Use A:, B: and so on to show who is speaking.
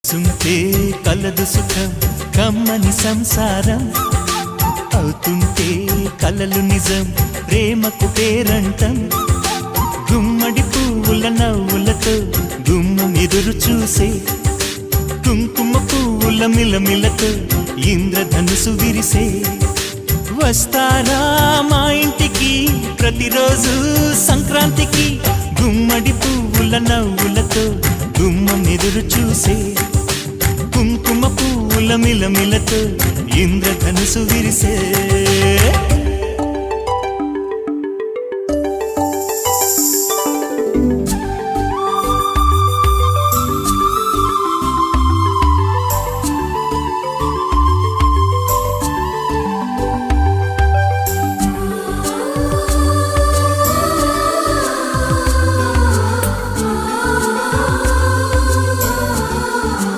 A: సుంటే కలదు సుఖం కమ్మని సంసారం అవుతుంటే కలలు నిజం ప్రేమకు పేరంటం గుమ్మడి పువ్వుల నవ్వులతో గుమ్మం ఎదురు చూసే కుంకుమ పువ్వుల మిలమిలతో ఇంద్రధనుసు విరిసే వస్తారా మా ఇంటికి ప్రతిరోజు సంక్రాంతికి గుమ్మడి పువ్వుల నవ్వులతో గుమ్మం ఎదురు చూసే కుంకుమ పువ్వుల మిలమిలతో ఇంద్రధనుసు విరిసే